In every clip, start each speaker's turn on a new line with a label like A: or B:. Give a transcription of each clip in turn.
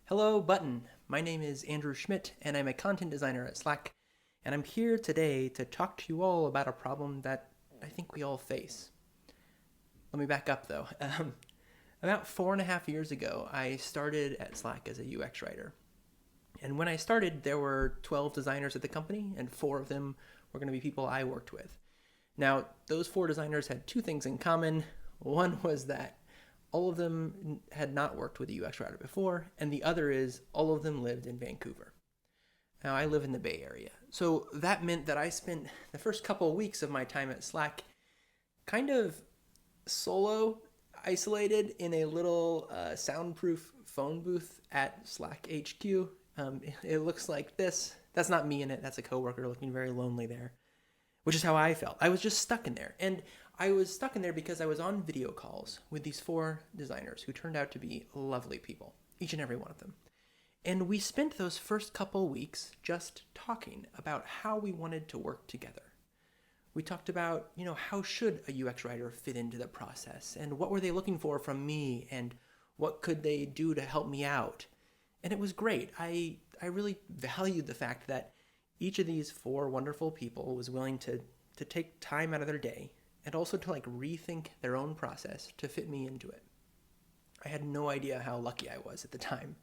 A: Hello, Button. My name is Andrew Schmidt, and I'm a content designer at Slack. And I'm here today to talk to you all about a problem that I think we all face. Let me back up, though. About 4.5 years ago, I started at Slack as a UX writer. And when I started, there were 12 designers at the company, and 4 of them were going to be people I worked with. Now, those 4 designers had 2 things in common. One was that all of them had not worked with a UX writer before, and the other is all of them lived in Vancouver. Now, I live in the Bay Area, so that meant that I spent the first couple of weeks of my time at Slack kind of solo, isolated in a little soundproof phone booth at Slack HQ. It looks like this. That's not me in it. That's a coworker looking very lonely there, which is how I felt. I was just stuck in there. And I was stuck in there because I was on video calls with these 4 designers who turned out to be lovely people, each and every one of them. And we spent those first couple weeks just talking about how we wanted to work together. We talked about, how should a UX writer fit into the process, and what were they looking for from me, and what could they do to help me out. And it was great. I really valued the fact that each of these 4 wonderful people was willing to take time out of their day and also to rethink their own process to fit me into it. I had no idea how lucky I was at the time.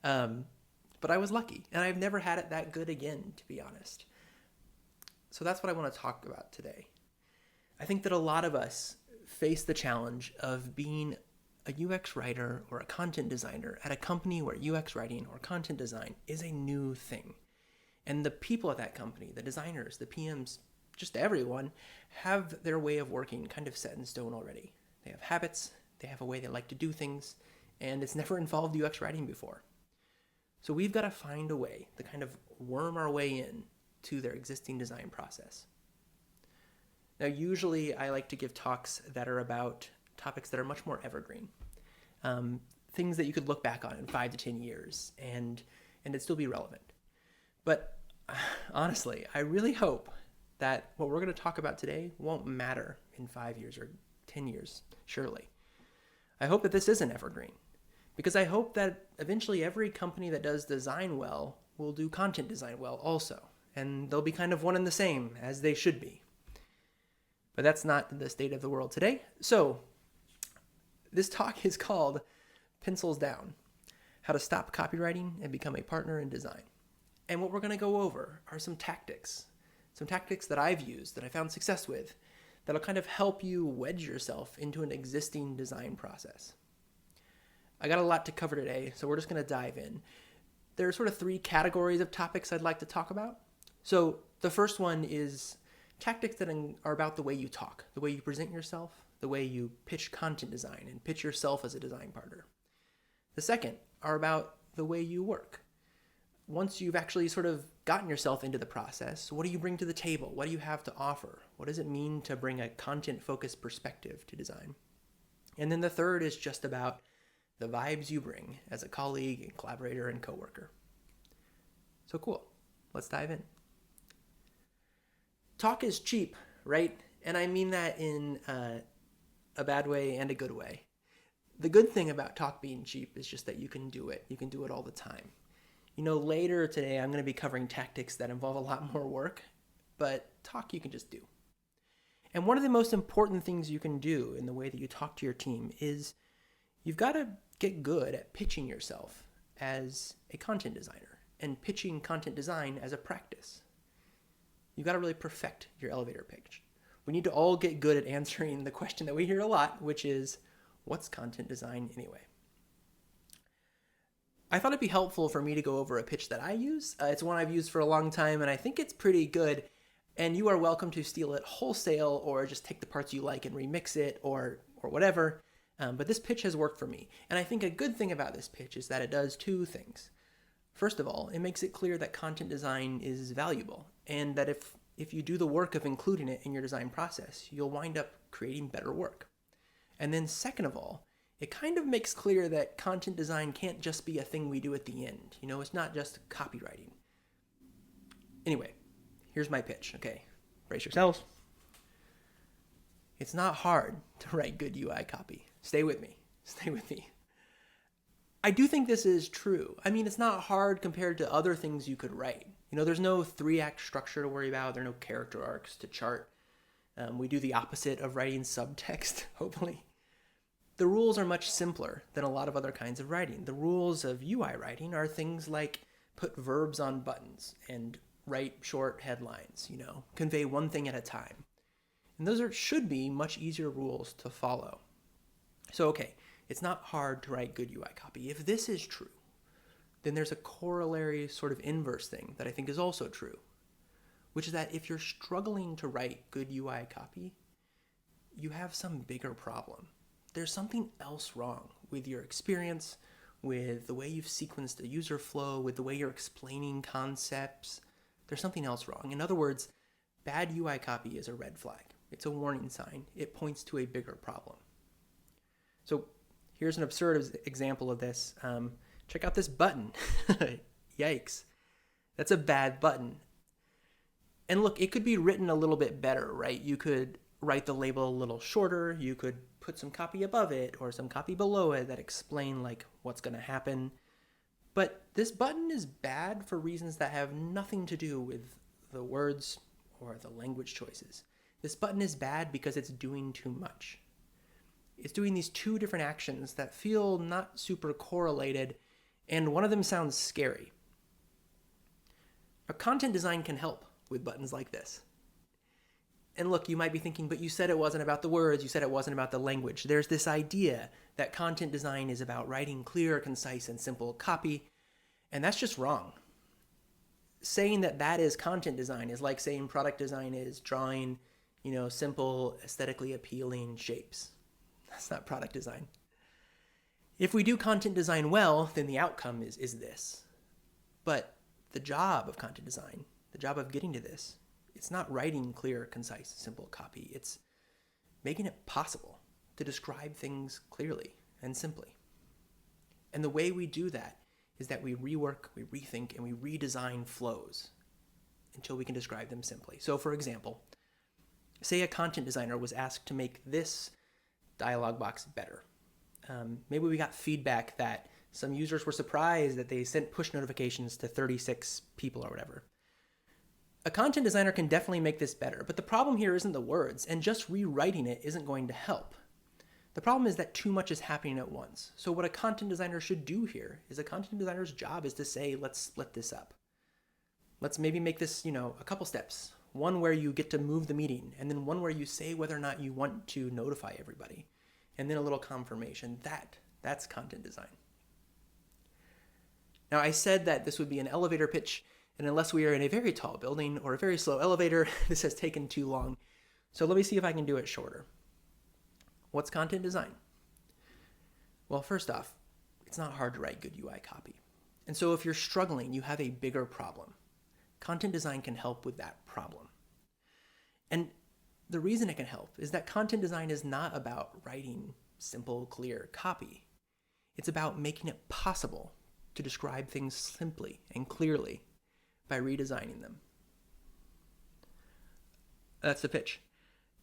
A: But I was lucky, and I've never had it that good again, to be honest. So that's what I want to talk about today. I think that a lot of us face the challenge of being a UX writer or a content designer at a company where UX writing or content design is a new thing. And the people at that company, the designers, the PMs, just everyone, have their way of working kind of set in stone already. They have habits, they have a way they like to do things, and it's never involved UX writing before. So we've got to find a way to kind of worm our way in to their existing design process. Now, usually I like to give talks that are about topics that are much more evergreen. Things that you could look back on in 5 to 10 years and it'd still be relevant. But honestly, I really hope that what we're going to talk about today won't matter in 5 years or 10 years, surely. I hope that this isn't evergreen, because I hope that eventually every company that does design well will do content design well also, and they'll be kind of one and the same, as they should be. But that's not the state of the world today. So this talk is called Pencils Down: How to Stop Copywriting and Become a Partner in Design. And what we're going to go over are some tactics that I've used, that I found success with, that'll kind of help you wedge yourself into an existing design process. I got a lot to cover today, so we're just going to dive in. There are sort of 3 categories of topics I'd like to talk about. So the first one is tactics that are about the way you talk, the way you present yourself, the way you pitch content design and pitch yourself as a design partner. The second are about the way you work. Once you've actually sort of gotten yourself into the process, what do you bring to the table? What do you have to offer? What does it mean to bring a content-focused perspective to design? And then the third is just about the vibes you bring as a colleague and collaborator and coworker. So cool. Let's dive in. Talk is cheap, right? And I mean that in a bad way and a good way. The good thing about talk being cheap is just that you can do it. You can do it all the time. Later today, I'm going to be covering tactics that involve a lot more work, but talk you can just do. And one of the most important things you can do in the way that you talk to your team is you've got to get good at pitching yourself as a content designer and pitching content design as a practice. You've got to really perfect your elevator pitch. We need to all get good at answering the question that we hear a lot, which is, what's content design anyway? I thought it'd be helpful for me to go over a pitch that I use. It's one I've used for a long time, and I think it's pretty good. And you are welcome to steal it wholesale or just take the parts you like and remix it or whatever. But this pitch has worked for me. And I think a good thing about this pitch is that it does 2 things. First of all, it makes it clear that content design is valuable, and that if you do the work of including it in your design process, you'll wind up creating better work. And then second of all, it kind of makes clear that content design can't just be a thing we do at the end. It's not just copywriting. Anyway, here's my pitch, okay? Brace yourselves. It's not hard to write good UI copy. Stay with me. I do think this is true. I mean, it's not hard compared to other things you could write. There's no 3-act structure to worry about. There are no character arcs to chart. We do the opposite of writing subtext, hopefully. The rules are much simpler than a lot of other kinds of writing. The rules of UI writing are things like put verbs on buttons and write short headlines, convey one thing at a time. And those should be much easier rules to follow. So, okay, it's not hard to write good UI copy. If this is true, then there's a corollary sort of inverse thing that I think is also true, which is that if you're struggling to write good UI copy, you have some bigger problem. There's something else wrong with your experience, with the way you've sequenced the user flow, with the way you're explaining concepts. There's something else wrong. In other words, bad UI copy is a red flag. It's a warning sign. It points to a bigger problem. So here's an absurd example of this. Check out this button. Yikes. That's a bad button. And look, it could be written a little bit better, right? You could write the label a little shorter. You could put some copy above it or some copy below it that explain like what's going to happen. But this button is bad for reasons that have nothing to do with the words or the language choices. This button is bad because it's doing too much. It's doing these two different actions that feel not super correlated, and one of them sounds scary. A content design can help with buttons like this. And look, you might be thinking, but you said it wasn't about the words, you said it wasn't about the language. There's this idea that content design is about writing clear, concise, and simple copy, and that's just wrong. Saying that is content design is like saying product design is drawing, simple, aesthetically appealing shapes. That's not product design. If we do content design well, then the outcome is this. But the job of content design, the job of getting to this, it's not writing clear, concise, simple copy. It's making it possible to describe things clearly and simply. And the way we do that is that we rework, we rethink, and we redesign flows until we can describe them simply. So for example, say a content designer was asked to make this dialog box better. Maybe we got feedback that some users were surprised that they sent push notifications to 36 people or whatever. A content designer can definitely make this better, but the problem here isn't the words, and just rewriting it isn't going to help. The problem is that too much is happening at once. So what a content designer should do here is a content designer's job is to say, let's split this up. Let's maybe make this, a couple steps. One where you get to move the meeting, and then one where you say whether or not you want to notify everybody, and then a little confirmation. That's content design. Now, I said that this would be an elevator pitch, and unless we are in a very tall building or a very slow elevator, this has taken too long. So let me see if I can do it shorter. What's content design? Well, first off, it's not hard to write good UI copy. And so if you're struggling, you have a bigger problem. Content design can help with that problem. And the reason it can help is that content design is not about writing simple, clear copy. It's about making it possible to describe things simply and clearly by redesigning them. That's the pitch.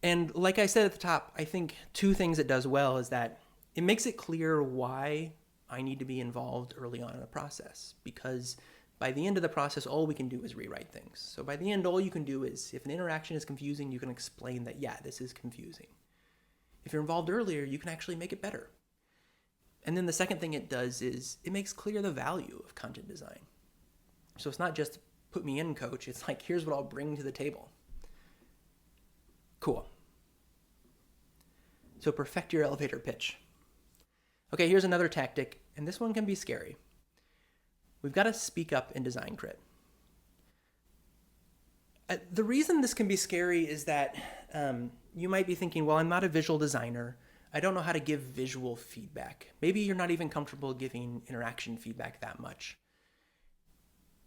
A: And like I said at the top, I think two things it does well is that it makes it clear why I need to be involved early on in the process, because by the end of the process, all we can do is rewrite things. So by the end, all you can do is, if an interaction is confusing, you can explain that, yeah, this is confusing. If you're involved earlier, you can actually make it better. And then the second thing it does is it makes clear the value of content design. So it's not just put me in, coach. It's like, here's what I'll bring to the table. Cool. So perfect your elevator pitch. Okay, here's another tactic, and this one can be scary. We've got to speak up in design crit. The reason this can be scary is that you might be thinking, well, I'm not a visual designer. I don't know how to give visual feedback. Maybe you're not even comfortable giving interaction feedback that much.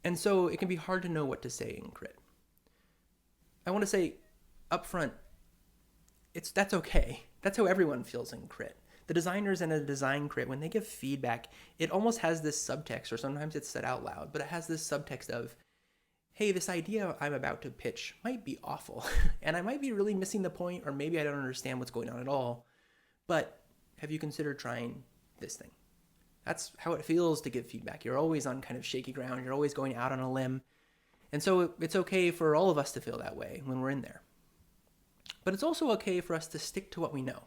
A: And so it can be hard to know what to say in crit. I want to say up front, that's okay. That's how everyone feels in crit. The designers in a design crit, when they give feedback, it almost has this subtext, or sometimes it's said out loud, but it has this subtext of, hey, this idea I'm about to pitch might be awful, and I might be really missing the point, or maybe I don't understand what's going on at all, but have you considered trying this thing? That's how it feels to give feedback. You're always on kind of shaky ground. You're always going out on a limb. And so it's okay for all of us to feel that way when we're in there. But it's also okay for us to stick to what we know.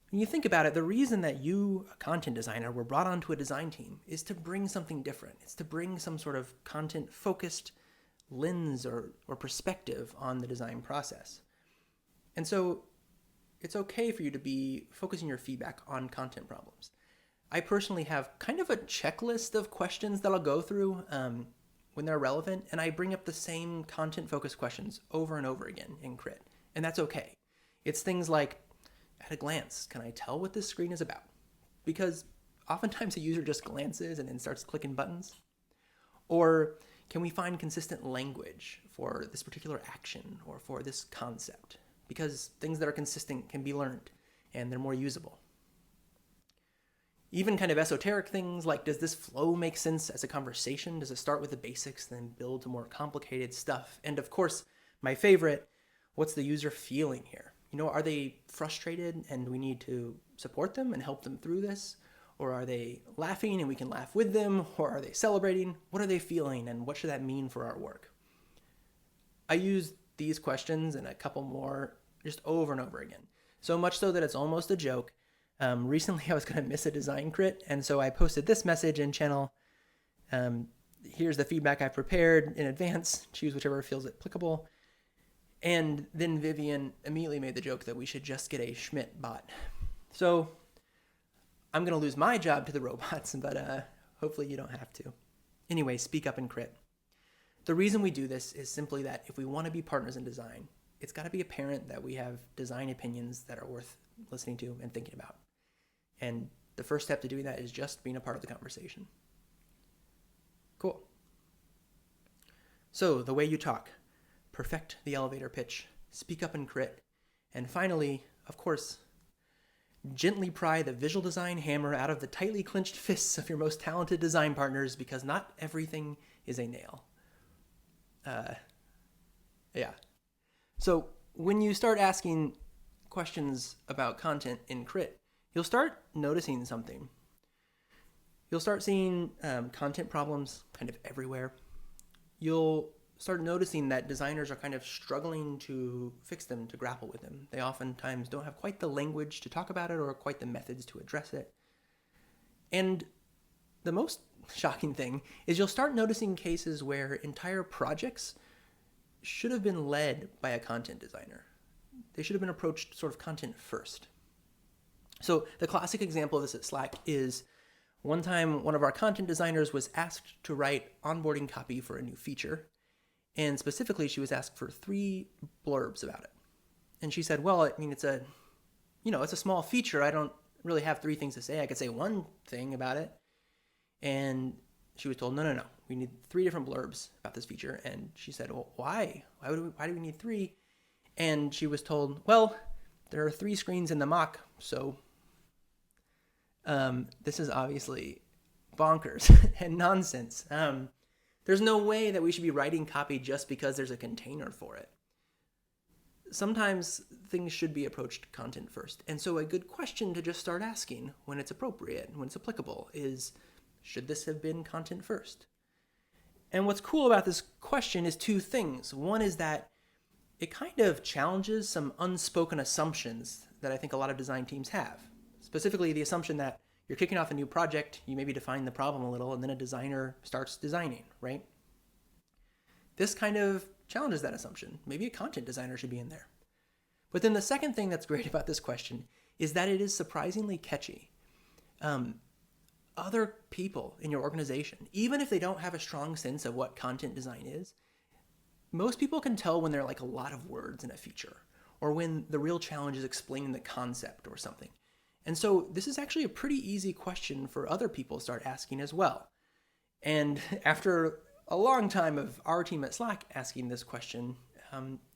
A: When you think about it, the reason that you, a content designer, were brought onto a design team is to bring something different. It's to bring some sort of content-focused lens or perspective on the design process. And so it's okay for you to be focusing your feedback on content problems. I personally have kind of a checklist of questions that I'll go through when they're relevant, and I bring up the same content-focused questions over and over again in Crit, and that's okay. It's things like, at a glance, can I tell what this screen is about? Because oftentimes a user just glances and then starts clicking buttons. Or can we find consistent language for this particular action or for this concept? Because things that are consistent can be learned and they're more usable. Even kind of esoteric things like, does this flow make sense as a conversation? Does it start with the basics, then build to more complicated stuff? And of course, my favorite, what's the user feeling here? Are they frustrated and we need to support them and help them through this? Or are they laughing and we can laugh with them? Or are they celebrating? What are they feeling and what should that mean for our work? I use these questions and a couple more just over and over again. So much so that it's almost a joke. Recently I was going to miss a design crit, and so I posted this message in channel. Here's the feedback I prepared in advance. Choose whichever feels applicable. And then Vivian immediately made the joke that we should just get a Schmidt bot. So I'm going to lose my job to the robots, but hopefully you don't have to. Anyway, speak up and crit. The reason we do this is simply that if we want to be partners in design, it's got to be apparent that we have design opinions that are worth listening to and thinking about. And the first step to doing that is just being a part of the conversation. Cool. So the way you talk. Perfect the elevator pitch, speak up and crit, and finally, of course, gently pry the visual design hammer out of the tightly clenched fists of your most talented design partners, because not everything is a nail. Yeah. So when you start asking questions about content in Crit, you'll start noticing something. You'll start seeing content problems kind of everywhere. You'll start noticing that designers are kind of struggling to fix them, to grapple with them. They oftentimes don't have quite the language to talk about it or quite the methods to address it. And the most shocking thing is you'll start noticing cases where entire projects should have been led by a content designer. They should have been approached sort of content first. So the classic example of this at Slack is one time one of our content designers was asked to write onboarding copy for a new feature. And specifically, she was asked for 3 blurbs about it. And she said, well, I mean, it's a small feature. I don't really have 3 things to say. I could say one thing about it. And she was told, no. We need 3 different blurbs about this feature. And she said, well, why? Why do we need 3? And she was told, well, there are 3 screens in the mock, so this is obviously bonkers and nonsense. There's no way that we should be writing copy just because there's a container for it. Sometimes things should be approached content first. And so a good question to just start asking when it's appropriate, when it's applicable, is, should this have been content first? And what's cool about this question is 2 things. One is that it kind of challenges some unspoken assumptions that I think a lot of design teams have. Specifically, the assumption that you're kicking off a new project, you maybe define the problem a little, and then a designer starts designing, right? This kind of challenges that assumption. Maybe a content designer should be in there. But then the second thing that's great about this question is that it is surprisingly catchy. Other people in your organization, even if they don't have a strong sense of what content design is, most people can tell when there are like a lot of words in a feature, or when the real challenge is explaining the concept or something. And so this is actually a pretty easy question for other people to start asking as well. And after a long time of our team at Slack asking this question,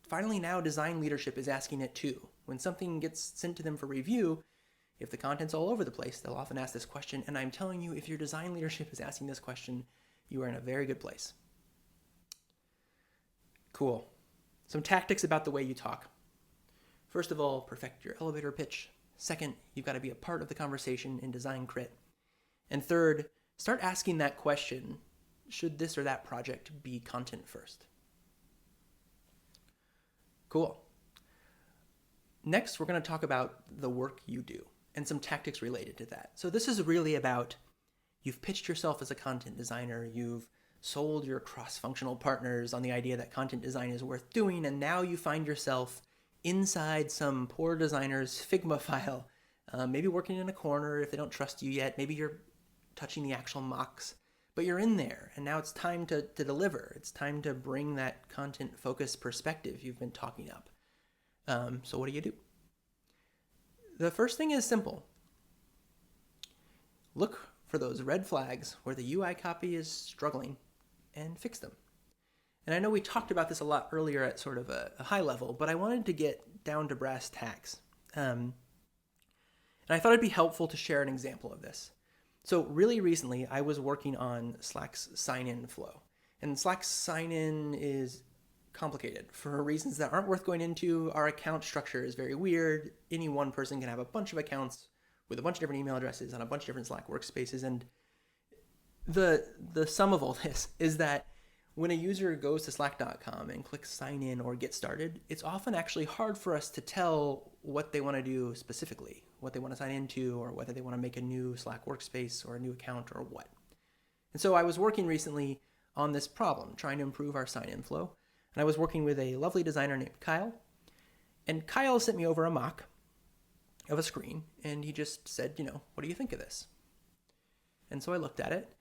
A: finally now design leadership is asking it too. When something gets sent to them for review, if the content's all over the place, they'll often ask this question. And I'm telling you, if your design leadership is asking this question, you are in a very good place. Cool. Some tactics about the way you talk. First of all, perfect your elevator pitch. Second, you've got to be a part of the conversation in design crit. And third, start asking that question, should this or that project be content first? Cool. Next, we're going to talk about the work you do and some tactics related to that. So this is really about, you've pitched yourself as a content designer, you've sold your cross-functional partners on the idea that content design is worth doing, and now you find yourself inside some poor designer's Figma file, maybe working in a corner if they don't trust you yet, maybe you're touching the actual mocks, but you're in there, and now it's time to deliver. It's time to bring that content-focused perspective you've been talking up. So what do? The first thing is simple. Look for those red flags where the UI copy is struggling and fix them. And I know we talked about this a lot earlier at sort of a high level, but I wanted to get down to brass tacks. And I thought it'd be helpful to share an example of this. So really recently, I was working on Slack's sign-in flow. And Slack's sign-in is complicated for reasons that aren't worth going into. Our account structure is very weird. Any one person can have a bunch of accounts with a bunch of different email addresses on a bunch of different Slack workspaces. And the sum of all this is that when a user goes to slack.com and clicks sign in or get started, it's often actually hard for us to tell what they want to do specifically, what they want to sign into, or whether they want to make a new Slack workspace or a new account or what. And so I was working recently on this problem, trying to improve our sign-in flow. And I was working with a lovely designer named Kyle. And Kyle sent me over a mock of a screen, and he just said, what do you think of this? And so I looked at it.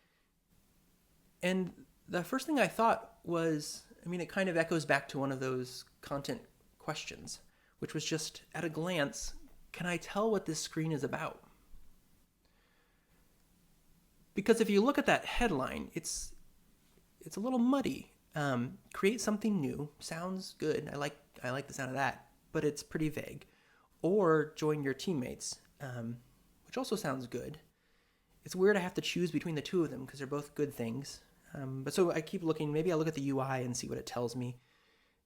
A: And the first thing I thought was, it kind of echoes back to one of those content questions, which was just, at a glance, can I tell what this screen is about? Because if you look at that headline, it's a little muddy. Create something new sounds good. I like the sound of that, but it's pretty vague. Or join your teammates, which also sounds good. It's weird I have to choose between the two of them because they're both good things. But so I keep looking. Maybe I'll look at the UI and see what it tells me.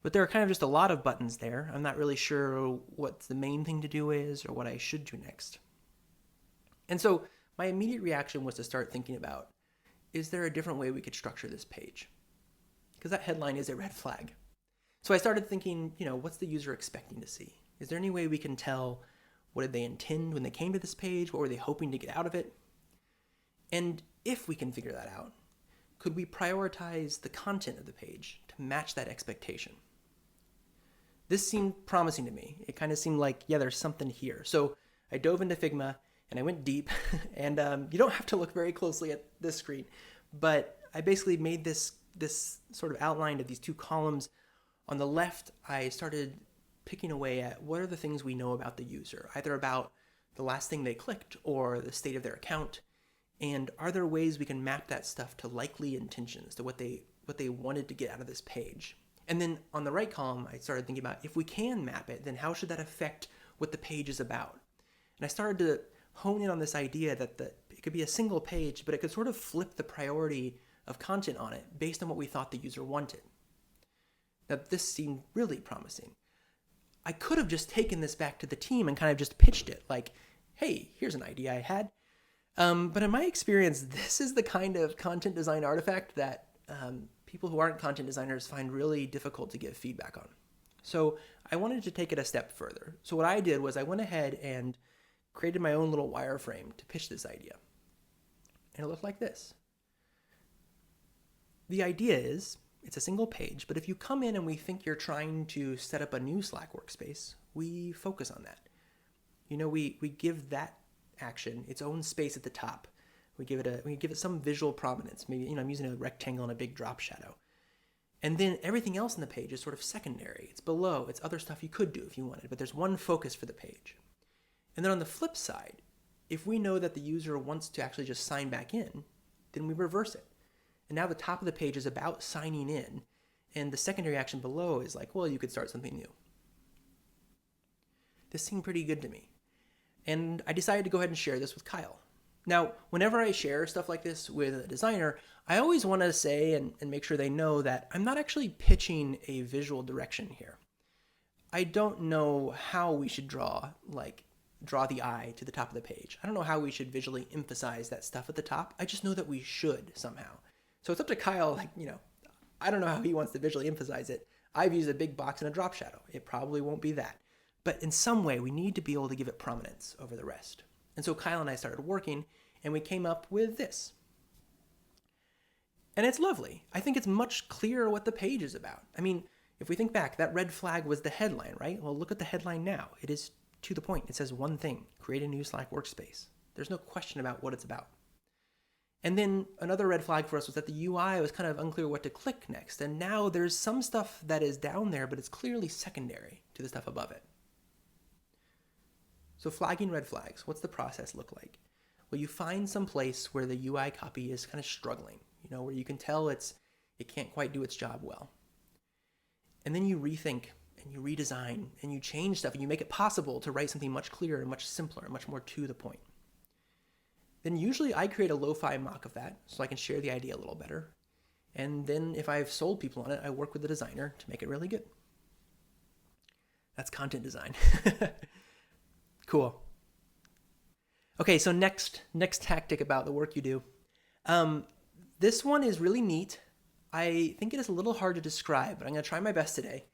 A: But there are kind of just a lot of buttons there. I'm not really sure what the main thing to do is or what I should do next. And so my immediate reaction was to start thinking about, is there a different way we could structure this page? Because that headline is a red flag. So I started thinking, what's the user expecting to see? Is there any way we can tell what did they intend when they came to this page? What were they hoping to get out of it? And if we can figure that out, could we prioritize the content of the page to match that expectation? This seemed promising to me. It kind of seemed like, there's something here. So I dove into Figma and I went deep. And you don't have to look very closely at this screen, but I basically made this sort of outline of these two columns. On the left, I started picking away at what are the things we know about the user, either about the last thing they clicked or the state of their account. And are there ways we can map that stuff to likely intentions, to what they wanted to get out of this page? And then on the right column, I started thinking about, if we can map it, then how should that affect what the page is about? And I started to hone in on this idea that it could be a single page, but it could sort of flip the priority of content on it based on what we thought the user wanted. Now, this seemed really promising. I could have just taken this back to the team and kind of just pitched it like, hey, here's an idea I had. But in my experience, this is the kind of content design artifact that people who aren't content designers find really difficult to give feedback on. So I wanted to take it a step further. So what I did was I went ahead and created my own little wireframe to pitch this idea. And it looked like this. The idea is, it's a single page, but if you come in and we think you're trying to set up a new Slack workspace, we focus on that. We give that action its own space at the top. We give it some visual prominence. Maybe, I'm using a rectangle and a big drop shadow. And then everything else in the page is sort of secondary. It's below. It's other stuff you could do if you wanted, but there's one focus for the page. And then on the flip side, if we know that the user wants to actually just sign back in, then we reverse it. And now the top of the page is about signing in, and the secondary action below is like, well, you could start something new. This seemed pretty good to me. And I decided to go ahead and share this with Kyle. Now, whenever I share stuff like this with a designer, I always want to say and make sure they know that I'm not actually pitching a visual direction here. I don't know how we should draw draw the eye to the top of the page. I don't know how we should visually emphasize that stuff at the top. I just know that we should somehow. So it's up to Kyle, I don't know how he wants to visually emphasize it. I've used a big box and a drop shadow. It probably won't be that. But in some way, we need to be able to give it prominence over the rest. And so Kyle and I started working, and we came up with this. And it's lovely. I think it's much clearer what the page is about. I mean, if we think back, that red flag was the headline, right? Well, look at the headline now. It is to the point. It says one thing: create a new Slack workspace. There's no question about what it's about. And then another red flag for us was that the UI was kind of unclear what to click next. And now there's some stuff that is down there, but it's clearly secondary to the stuff above it. So flagging red flags, what's the process look like? Well, you find some place where the UI copy is kind of struggling, where you can tell it can't quite do its job well. And then you rethink and you redesign and you change stuff and you make it possible to write something much clearer and much simpler and much more to the point. Then usually I create a lo-fi mock of that so I can share the idea a little better. And then if I've sold people on it, I work with the designer to make it really good. That's content design. Cool. Okay, so next tactic about the work you do. This one is really neat. I think it is a little hard to describe, but I'm going to try my best today.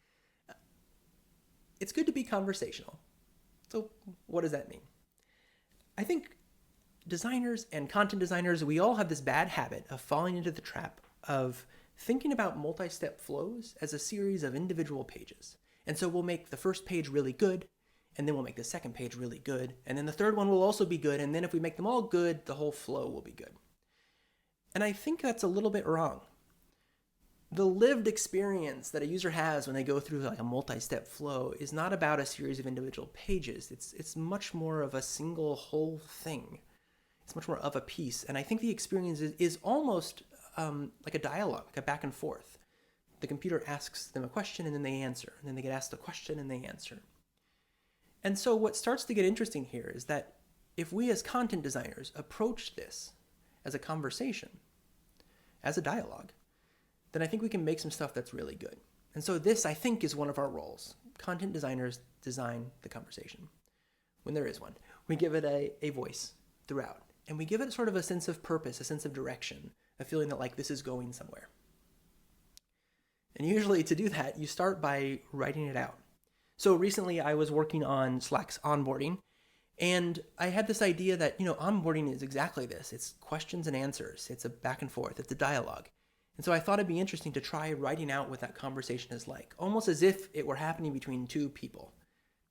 A: It's good to be conversational. So what does that mean? I think designers and content designers, we all have this bad habit of falling into the trap of thinking about multi-step flows as a series of individual pages. And so we'll make the first page really good, and then we'll make the second page really good, and then the third one will also be good, and then if we make them all good, the whole flow will be good. And I think that's a little bit wrong. The lived experience that a user has when they go through like a multi-step flow is not about a series of individual pages. It's much more of a single whole thing. It's much more of a piece. And I think the experience is almost like a dialogue, like a back and forth. The computer asks them a question and then they answer. And then they get asked a question and they answer. And so what starts to get interesting here is that if we as content designers approach this as a conversation, as a dialogue, then I think we can make some stuff that's really good. And so this, I think, is one of our roles. Content designers design the conversation, when there is one. We give it a voice throughout, and we give it sort of a sense of purpose, a sense of direction, a feeling that like this is going somewhere. And usually to do that, you start by writing it out. So recently I was working on Slack's onboarding, and I had this idea that, onboarding is exactly this. It's questions and answers. It's a back and forth. It's a dialogue. And so I thought it'd be interesting to try writing out what that conversation is like, almost as if it were happening between two people.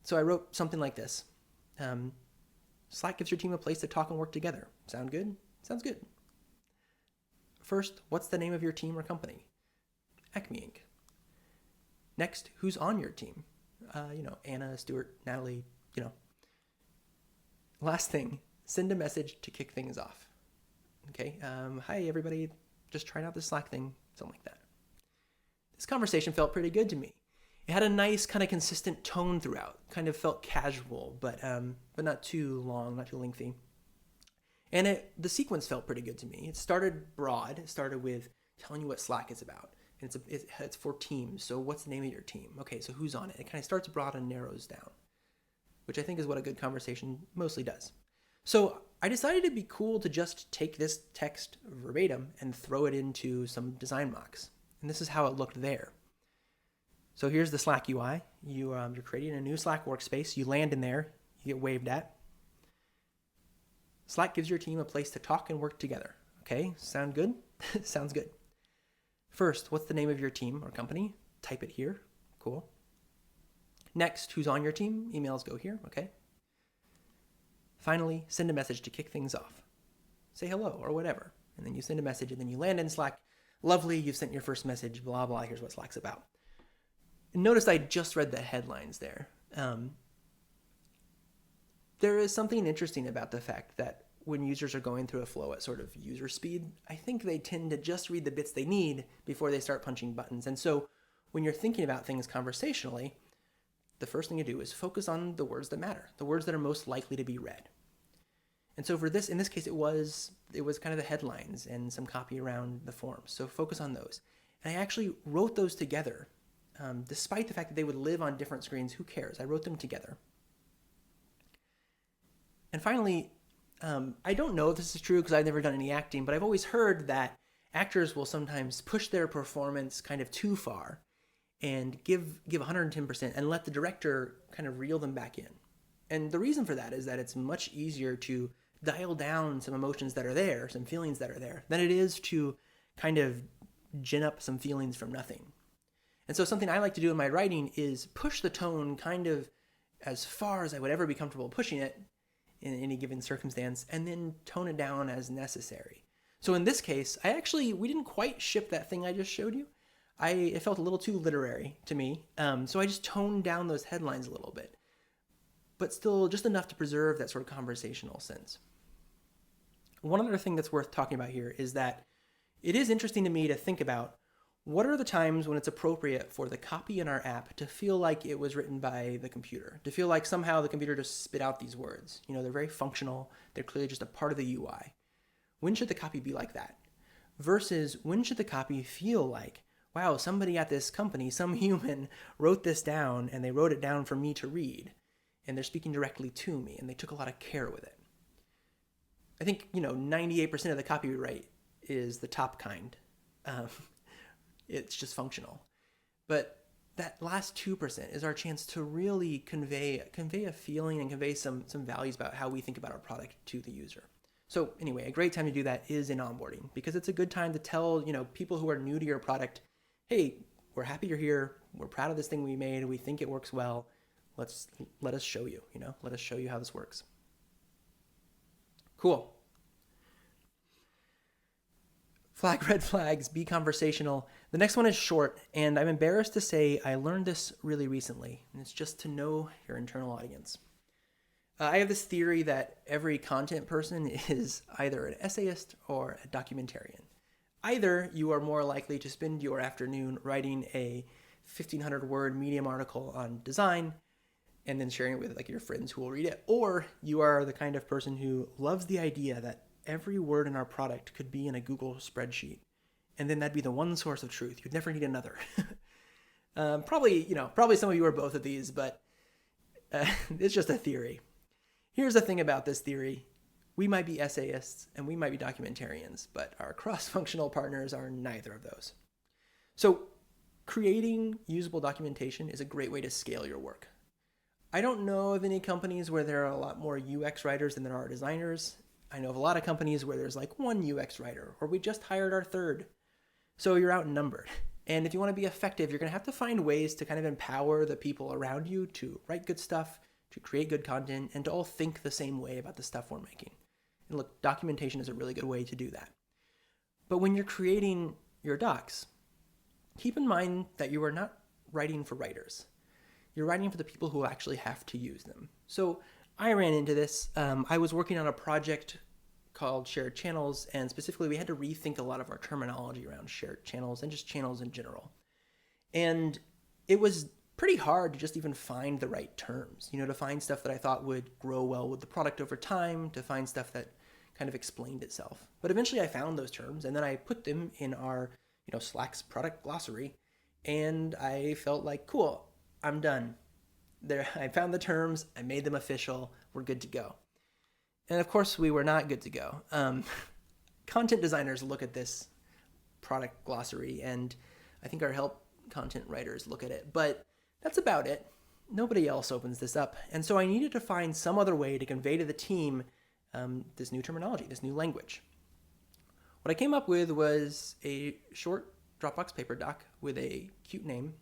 A: So I wrote something like this. Slack gives your team a place to talk and work together. Sound good? Sounds good. First, what's the name of your team or company? Acme Inc. Next, who's on your team? Anna, Stuart, Natalie, Last thing, send a message to kick things off. Okay, hi everybody, just trying out this Slack thing, something like that. This conversation felt pretty good to me. It had a nice kind of consistent tone throughout, kind of felt casual, but not too long, not too lengthy. And the sequence felt pretty good to me. It started broad. It started with telling you what Slack is about. And it's for teams. So what's the name of your team? Okay, so who's on it? It kind of starts broad and narrows down, which I think is what a good conversation mostly does. So I decided it'd be cool to just take this text verbatim and throw it into some design mocks. And this is how it looked there. So here's the Slack UI. You're creating a new Slack workspace. You land in there. You get waved at. Slack gives your team a place to talk and work together. Okay, sound good? Sounds good. First, what's the name of your team or company? Type it here. Cool. Next, who's on your team? Emails go here. Okay. Finally, send a message to kick things off. Say hello or whatever. And then you send a message and then you land in Slack. Lovely, you've sent your first message, blah, blah, here's what Slack's about. And notice I just read the headlines there. There is something interesting about the fact that when users are going through a flow at sort of user speed, I think they tend to just read the bits they need before they start punching buttons. And so when you're thinking about things conversationally, the first thing you do is focus on the words that matter, the words that are most likely to be read. And so for this, in this case, it was kind of the headlines and some copy around the forms. So focus on those. And I actually wrote those together, despite the fact that they would live on different screens. Who cares? I wrote them together. And finally, I don't know if this is true because I've never done any acting, but I've always heard that actors will sometimes push their performance kind of too far and give 110% and let the director kind of reel them back in. And the reason for that is that it's much easier to dial down some emotions that are there, some feelings that are there, than it is to kind of gin up some feelings from nothing. And so something I like to do in my writing is push the tone kind of as far as I would ever be comfortable pushing it in any given circumstance, and then tone it down as necessary. So in this case, we didn't quite ship that thing I just showed you. It felt a little too literary to me, so I just toned down those headlines a little bit, but still just enough to preserve that sort of conversational sense. One other thing that's worth talking about here is that it is interesting to me to think about what are the times when it's appropriate for the copy in our app to feel like it was written by the computer, to feel like somehow the computer just spit out these words. They're very functional. They're clearly just a part of the UI. When should the copy be like that? Versus when should the copy feel like, wow, somebody at this company, some human wrote this down and they wrote it down for me to read and they're speaking directly to me and they took a lot of care with it. I think, 98% of the copyright is the top kind. It's just functional. But that last 2% is our chance to really convey a feeling and convey some values about how we think about our product to the user. So anyway, a great time to do that is in onboarding, because it's a good time to tell, people who are new to your product, hey, we're happy you're here. We're proud of this thing we made. We think it works well. Let us show you, let us show you how this works. Cool. Flag red flags, be conversational. The next one is short, and I'm embarrassed to say I learned this really recently, and it's just to know your internal audience. I have this theory that every content person is either an essayist or a documentarian. Either you are more likely to spend your afternoon writing a 1,500-word Medium article on design and then sharing it with your friends who will read it, or you are the kind of person who loves the idea that every word in our product could be in a Google spreadsheet, and then that'd be the one source of truth. You'd never need another. Probably some of you are both of these, but it's just a theory. Here's the thing about this theory. We might be essayists and we might be documentarians, but our cross-functional partners are neither of those. So creating usable documentation is a great way to scale your work. I don't know of any companies where there are a lot more UX writers than there are designers. I know of a lot of companies where there's one UX writer, or we just hired our third. So you're outnumbered. And if you want to be effective, you're going to have to find ways to kind of empower the people around you to write good stuff, to create good content, and to all think the same way about the stuff we're making. And look, documentation is a really good way to do that. But when you're creating your docs, keep in mind that you are not writing for writers. You're writing for the people who actually have to use them. So I ran into this. I was working on a project called Shared Channels, and specifically we had to rethink a lot of our terminology around shared channels and just channels in general. And it was pretty hard to just even find the right terms, to find stuff that I thought would grow well with the product over time, to find stuff that kind of explained itself. But eventually I found those terms, and then I put them in our, Slack's product glossary, and I felt like, cool, I'm done. There, I found the terms, I made them official, we're good to go. And of course, we were not good to go. Content designers look at this product glossary, and I think our help content writers look at it, but that's about it. Nobody else opens this up. And so I needed to find some other way to convey to the team this new terminology, this new language. What I came up with was a short Dropbox paper doc with a cute name.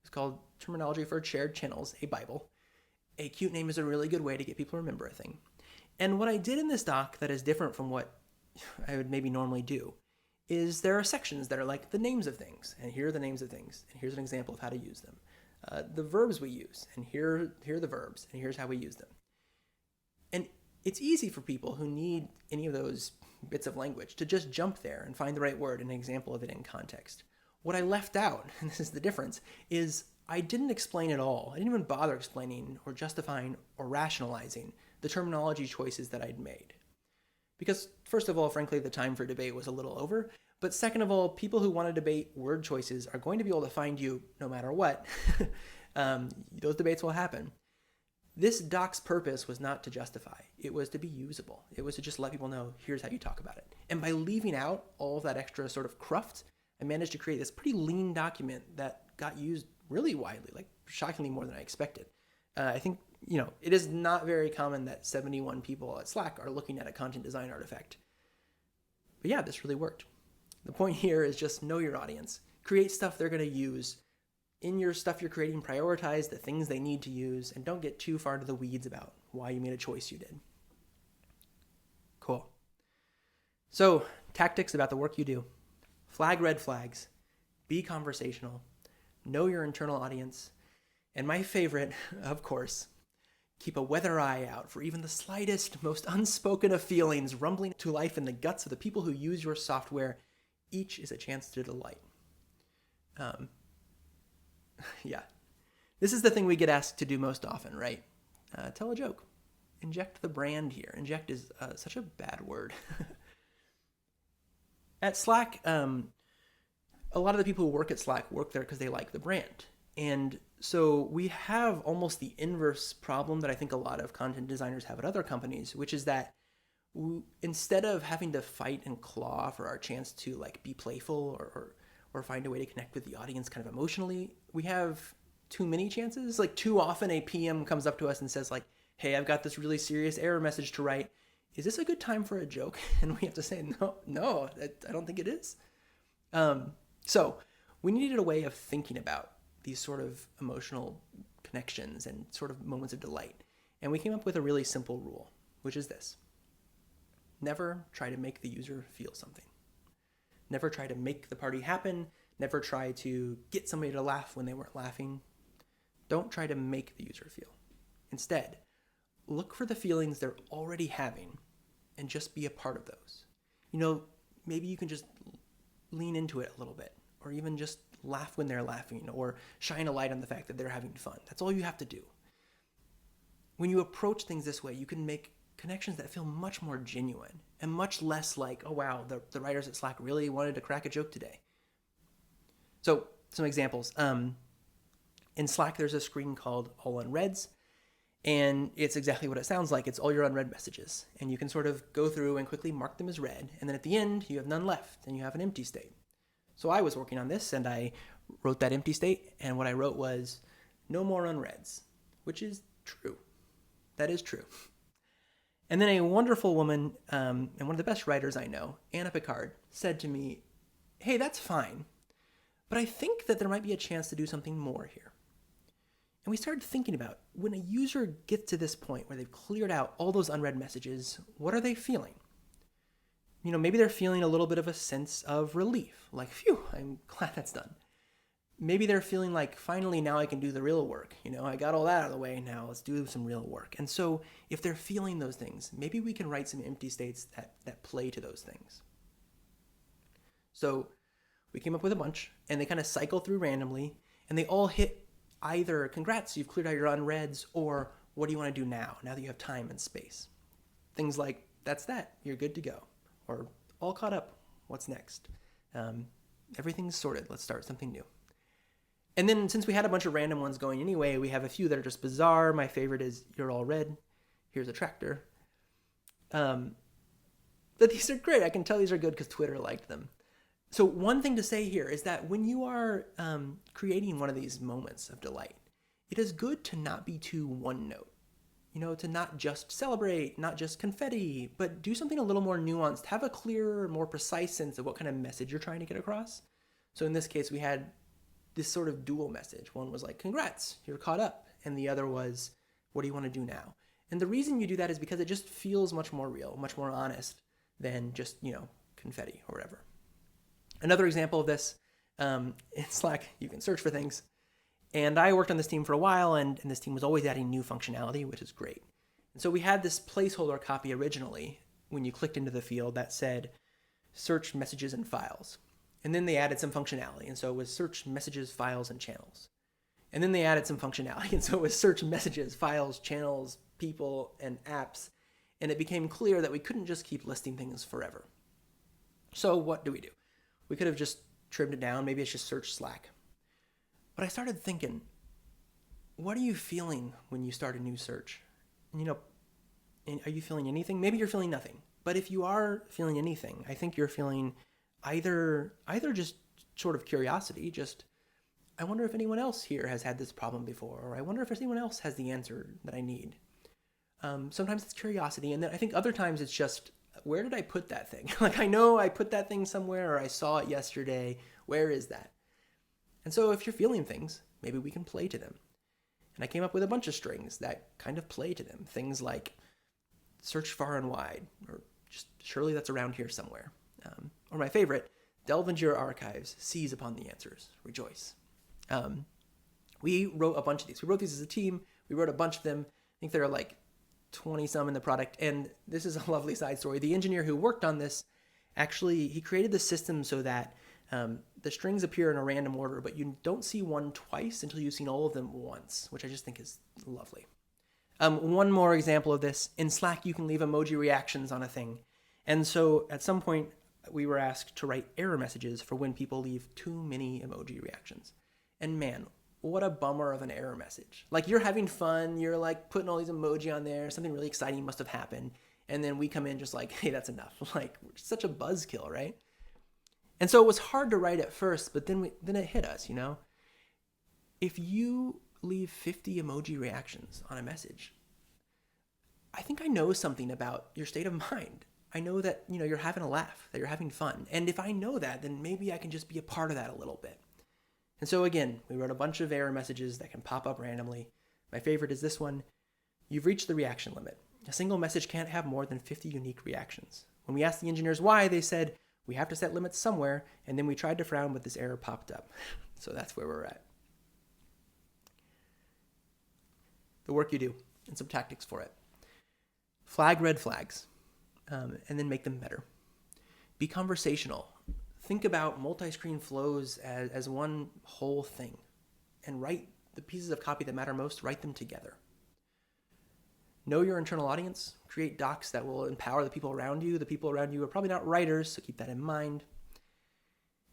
A: It's called Terminology for Shared Channels, a Bible. A cute name is a really good way to get people to remember a thing. And what I did in this doc that is different from what I would maybe normally do is there are sections that are like the names of things, and here are the names of things, and here's an example of how to use them. The verbs we use, and here are the verbs, and here's how we use them. And it's easy for people who need any of those bits of language to just jump there and find the right word and an example of it in context. What I left out, and this is the difference, is I didn't explain at all. I didn't even bother explaining or justifying or rationalizing the terminology choices that I'd made. Because first of all, frankly, the time for debate was a little over. But second of all, people who want to debate word choices are going to be able to find you no matter what. Those debates will happen. This doc's purpose was not to justify. It was to be usable. It was to just let people know, here's how you talk about it. And by leaving out all of that extra sort of cruft, I managed to create this pretty lean document that got used really widely, like shockingly more than I expected. I think, it is not very common that 71 people at Slack are looking at a content design artifact. But yeah, this really worked. The point here is just know your audience. Create stuff they're going to use. In your stuff you're creating, prioritize the things they need to use, and don't get too far into the weeds about why you made a choice you did. Cool. So, tactics about the work you do. Flag red flags. Be conversational. Know your internal audience. And my favorite, of course, keep a weather eye out for even the slightest, most unspoken of feelings rumbling to life in the guts of the people who use your software. Each is a chance to delight. Yeah. This is the thing we get asked to do most often, right? Tell a joke. Inject the brand here. Inject is such a bad word. At Slack, a lot of the people who work at Slack work there because they like the brand. And so we have almost the inverse problem that I think a lot of content designers have at other companies, which is that instead of having to fight and claw for our chance to be playful or find a way to connect with the audience kind of emotionally, we have too many chances. Too often a PM comes up to us and says hey, I've got this really serious error message to write. Is this a good time for a joke? And we have to say, no, I don't think it is. So we needed a way of thinking about these sort of emotional connections and sort of moments of delight. And we came up with a really simple rule, which is this. Never try to make the user feel something. Never try to make the party happen. Never try to get somebody to laugh when they weren't laughing. Don't try to make the user feel. Instead, look for the feelings they're already having and just be a part of those. Maybe you can just lean into it a little bit, or even just laugh when they're laughing, or shine a light on the fact that they're having fun. That's all you have to do. When you approach things this way, you can make connections that feel much more genuine and much less like, oh wow, the writers at Slack really wanted to crack a joke today. So some examples. In Slack, there's a screen called All Unreads, and it's exactly what it sounds like. It's all your unread messages, and you can sort of go through and quickly mark them as read, and then at the end, you have none left, and you have an empty state. So I was working on this, and I wrote that empty state, and what I wrote was, no more unreads, which is true. That is true. And then a wonderful woman, and one of the best writers I know, Anna Picard, said to me, hey, that's fine, but I think that there might be a chance to do something more here. And we started thinking about, when a user gets to this point where they've cleared out all those unread messages, what are they feeling? Maybe they're feeling a little bit of a sense of relief, like, phew, I'm glad that's done. Maybe they're feeling like, finally, now I can do the real work. I got all that out of the way, now let's do some real work. And so if they're feeling those things, maybe we can write some empty states that play to those things. So we came up with a bunch, and they kind of cycle through randomly, and they all hit either, congrats, you've cleared out your unreads, or what do you want to do now that you have time and space? Things like, that's that, you're good to go. Or all caught up, what's next? Everything's sorted, let's start something new. And then since we had a bunch of random ones going anyway, we have a few that are just bizarre. My favorite is, you're all red, here's a tractor. But these are great. I can tell these are good because Twitter liked them. So one thing to say here is that when you are creating one of these moments of delight, it is good to not be too one note. To not just celebrate, not just confetti, but do something a little more nuanced. Have a clearer, more precise sense of what kind of message you're trying to get across. So in this case, we had this sort of dual message. One was like, congrats, you're caught up. And the other was, what do you want to do now? And the reason you do that is because it just feels much more real, much more honest than just, confetti or whatever. Another example of this, in Slack, you can search for things. And I worked on this team for a while, and this team was always adding new functionality, which is great. And so we had this placeholder copy originally when you clicked into the field that said, search messages and files. And then they added some functionality, and so it was search messages, files, and channels. And then they added some functionality, and so it was search messages, files, channels, people, and apps. And it became clear that we couldn't just keep listing things forever. So what do? We could have just trimmed it down. Maybe it's just search Slack. But I started thinking, what are you feeling when you start a new search? Are you feeling anything? Maybe you're feeling nothing. But if you are feeling anything, I think you're feeling either just sort of curiosity, just I wonder if anyone else here has had this problem before, or I wonder if anyone else has the answer that I need. Sometimes it's curiosity, and then I think other times it's just, where did I put that thing? Like, I know I put that thing somewhere, or I saw it yesterday. Where is that? And so if you're feeling things, maybe we can play to them. And I came up with a bunch of strings that kind of play to them. Things like search far and wide, or just surely that's around here somewhere. Or my favorite, delve into your archives, seize upon the answers, rejoice. We wrote a bunch of these. We wrote these as a team. We wrote a bunch of them. I think there are like 20 some in the product. And this is a lovely side story. The engineer who worked on this, actually, he created the system so that the strings appear in a random order, but you don't see one twice until you've seen all of them once, which I just think is lovely. One more example of this. In Slack, you can leave emoji reactions on a thing. And so at some point, we were asked to write error messages for when people leave too many emoji reactions. And man, what a bummer of an error message. Like, you're having fun, you're like putting all these emoji on there, something really exciting must have happened. And then we come in just like, hey, that's enough. Like, such a buzzkill, right? And so it was hard to write at first, but then it hit us, If you leave 50 emoji reactions on a message, I think I know something about your state of mind. I know that, you're having a laugh, that you're having fun. And if I know that, then maybe I can just be a part of that a little bit. And so again, we wrote a bunch of error messages that can pop up randomly. My favorite is this one. You've reached the reaction limit. A single message can't have more than 50 unique reactions. When we asked the engineers why, they said, we have to set limits somewhere, and then we tried to frown, but this error popped up. So that's where we're at. The work you do, and some tactics for it. Flag red flags, and then make them better. Be conversational. Think about multi-screen flows as one whole thing, and write the pieces of copy that matter most, write them together. Know your internal audience. Create docs that will empower the people around you. The people around you are probably not writers, so keep that in mind.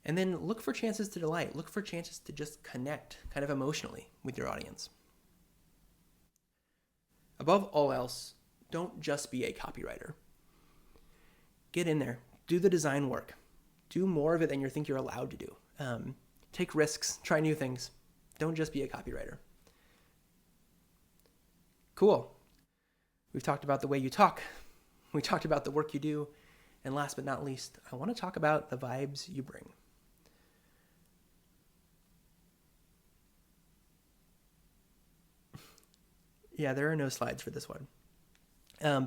A: And then look for chances to delight. Look for chances to just connect kind of emotionally with your audience. Above all else, don't just be a copywriter. Get in there. Do the design work. Do more of it than you think you're allowed to do. Take risks. Try new things. Don't just be a copywriter. Cool. We've talked about the way you talk. We talked about the work you do. And last but not least, I want to talk about the vibes you bring. Yeah, there are no slides for this one.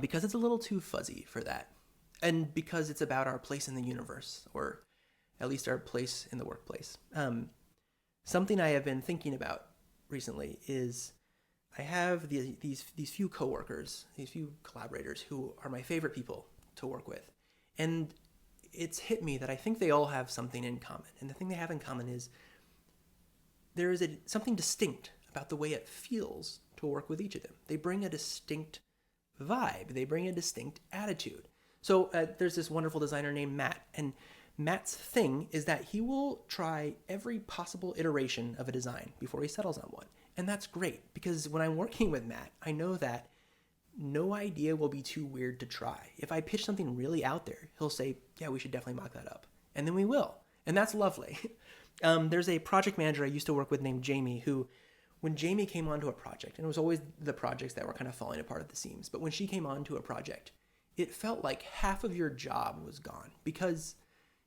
A: Because it's a little too fuzzy for that. And because it's about our place in the universe, or at least our place in the workplace. Something I have been thinking about recently is I have these few coworkers, these few collaborators who are my favorite people to work with. And it's hit me that I think they all have something in common. And the thing they have in common is there is something distinct about the way it feels to work with each of them. They bring a distinct vibe. They bring a distinct attitude. So there's this wonderful designer named Matt, and Matt's thing is that he will try every possible iteration of a design before he settles on one. And that's great, because when I'm working with Matt, I know that no idea will be too weird to try. If I pitch something really out there, he'll say, yeah, we should definitely mock that up. And then we will. And that's lovely. There's a project manager I used to work with named Jamie, who, when Jamie came onto a project, and it was always the projects that were kind of falling apart at the seams, but when she came onto a project, it felt like half of your job was gone, because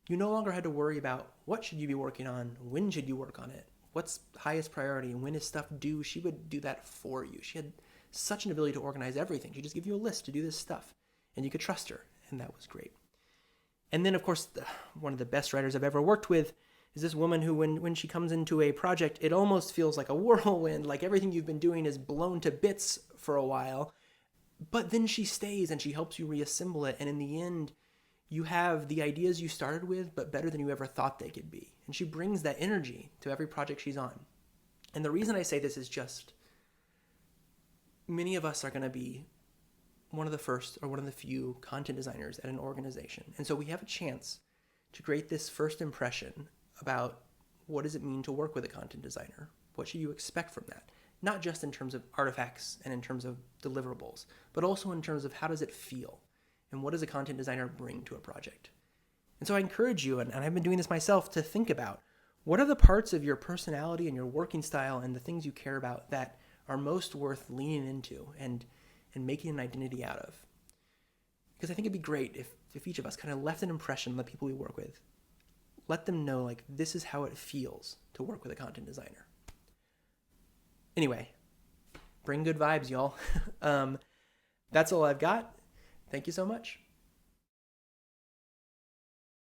A: you no longer had to worry about what should you be working on, when should you work on it, what's highest priority, and when is stuff due. She would do that for you. She had such an ability to organize everything. She'd just give you a list to do this stuff, and you could trust her, and that was great. And then, of course, one of the best writers I've ever worked with is this woman who, when she comes into a project, it almost feels like a whirlwind, like everything you've been doing is blown to bits for a while, but then she stays and she helps you reassemble it, and in the end, you have the ideas you started with, but better than you ever thought they could be. And she brings that energy to every project she's on. And the reason I say this is just, many of us are going to be one of the first or one of the few content designers at an organization. And so we have a chance to create this first impression about what does it mean to work with a content designer? What should you expect from that? not just in terms of artifacts and in terms of deliverables, but also in terms of how does it feel and what does a content designer bring to a project. And so I encourage you, and I've been doing this myself, to think about what are the parts of your personality and your working style and the things you care about that are most worth leaning into and making an identity out of. Because I think it'd be great if each of us kind of left an impression on the people we work with. Let them know, like, this is how it feels to work with a content designer. Anyway, bring good vibes, y'all. That's all I've got. Thank you so much.